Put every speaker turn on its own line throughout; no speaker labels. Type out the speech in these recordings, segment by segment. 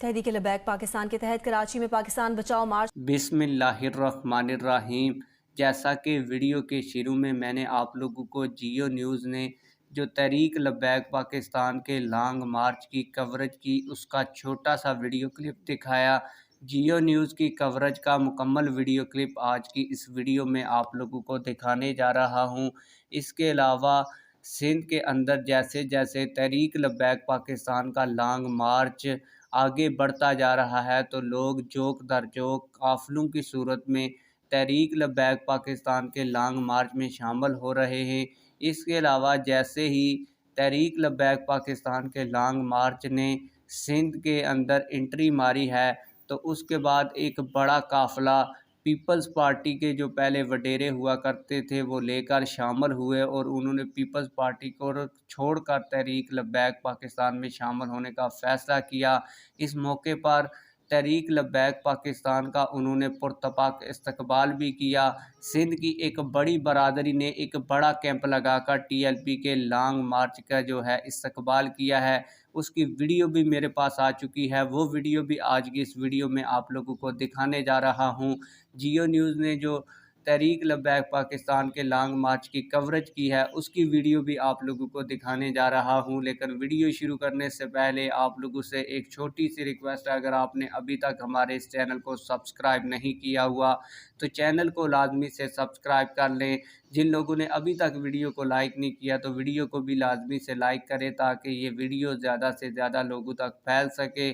तहरीक लबैक पाकिस्तान के तहत कराची में पाकिस्तान बचाओ मार्च।
बिस्मिल्लाहिर्रहमानिर्रहीम। जैसा कि वीडियो के शुरू में मैंने आप लोगों को जियो न्यूज़ ने जो तहरीक लबैक पाकिस्तान के लॉन्ग मार्च की कवरेज की उसका छोटा सा वीडियो क्लिप दिखाया। जियो न्यूज़ की कवरेज का मुकम्मल वीडियो क्लिप आज की इस वीडियो में आप लोगों को दिखाने जा रहा हूं। इसके अलावा सिंध के अंदर जैसे जैसे तहरीक लबैक पाकिस्तान का लॉन्ग मार्च आगे बढ़ता जा रहा है तो लोग जोक दर जोक काफ़िलों की सूरत में तहरीक लबैक पाकिस्तान के लॉन्ग मार्च में शामिल हो रहे हैं। इसके अलावा जैसे ही तहरीक लबैक पाकिस्तान के लॉन्ग मार्च ने सिंध के अंदर एंट्री मारी है तो उसके बाद एक बड़ा काफ़िला पीपल्स पार्टी के जो पहले वडेरे हुआ करते थे वो लेकर शामिल हुए और उन्होंने पीपल्स पार्टी को छोड़कर तहरीक लबैक पाकिस्तान में शामिल होने का फ़ैसला किया। इस मौके पर तहरीक लबैक पाकिस्तान का उन्होंने पुरतपाक इस्तकबाल भी किया। सिंध की एक बड़ी बरादरी ने एक बड़ा कैंप लगाकर TLP के लॉन्ग मार्च का जो है इस्तकबाल किया है। उसकी वीडियो भी मेरे पास आ चुकी है, वो वीडियो भी आज की इस वीडियो में आप लोगों को दिखाने जा रहा हूं। जियो न्यूज़ ने जो तहरीक लबैक पाकिस्तान के लॉन्ग मार्च की कवरेज की है उसकी वीडियो भी आप लोगों को दिखाने जा रहा हूं। लेकिन वीडियो शुरू करने से पहले आप लोगों से एक छोटी सी रिक्वेस्ट है, अगर आपने अभी तक हमारे इस चैनल को सब्सक्राइब नहीं किया हुआ तो चैनल को लाजमी से सब्सक्राइब कर लें। जिन लोगों ने अभी तक वीडियो को लाइक नहीं किया तो वीडियो को भी लाजमी से लाइक करें ताकि ये वीडियो ज़्यादा से ज़्यादा लोगों तक फैल सके।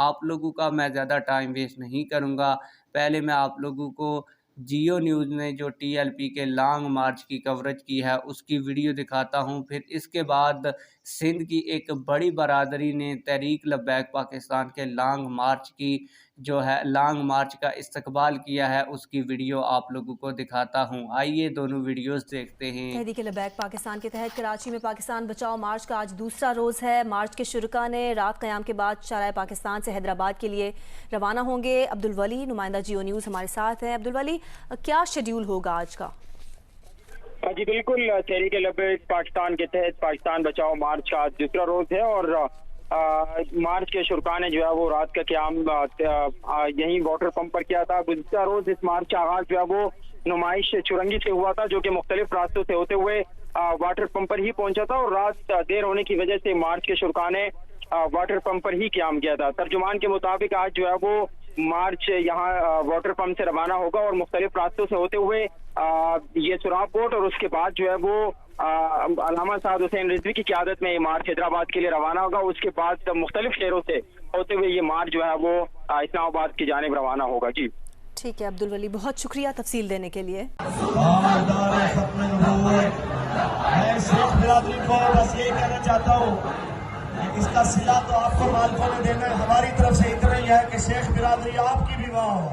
आप लोगों का मैं ज़्यादा टाइम वेस्ट नहीं करूँगा। पहले मैं आप लोगों को जियो न्यूज़ ने जो TLP के लॉन्ग मार्च की कवरेज की है उसकी वीडियो दिखाता हूं। फिर इसके बाद सिंध की एक बड़ी बरादरी ने तहरीक लबैक पाकिस्तान के लॉन्ग मार्च की जो है लॉन्ग मार्च का इस्तकबाल किया है उसकी वीडियो आप लोगों को दिखाता हूं। आइए दोनों वीडियोस देखते हैं।
तहरीक लबैक पाकिस्तान के तहत कराची में पाकिस्तान बचाओ मार्च का आज दूसरा रोज़ है। मार्च के शुरुका ने रात क़याम के बाद शाराए पाकिस्तान से हैदराबाद के लिए रवाना होंगे। अब्दुल वली नुमाइंदा जियो न्यूज़ हमारे साथ हैं। अब्दुल वली, क्या शेड्यूल होगा आज का?
जी बिल्कुल, तहरीक लबैक पाकिस्तान के तहत पाकिस्तान बचाओ मार्च का आज दूसरा रोज है और मार्च के शुरा ने जो है वो रात का क़याम यहीं वाटर पंप पर किया था। गुज़िश्ता रोज इस मार्च का आगाज जो है वो नुमाइश चुरंगी से हुआ था जो कि मुख्तलिफ रास्तों से होते हुए वाटर पंप पर ही पहुंचा था और रात देर होने की वजह से मार्च के शुरा ने वाटर पंप पर ही क़याम किया था। तर्जुमान के मुताबिक आज जो है वो मार्च यहाँ वाटर पंप से रवाना होगा और मुख्तलिफ रास्तों से होते हुए ये सुरापोर्ट और उसके बाद जो है वो अल्लामा साद हुसैन रिजवी की क़यादत में ये मार्च हैदराबाद के लिए रवाना होगा। उसके बाद मुख्तलिफ शहरों से होते हुए ये मार्च जो है वो इस्लामाबाद की जानिब रवाना होगा। जी
ठीक है अब्दुल वली, बहुत शुक्रिया तफसील देने के लिए।
चाहता हूँ इसका सिला तो आपको मालिकों ने देना है, हमारी तरफ से इतना ही है कि शेख बिरादरी आपकी भी वाह हो।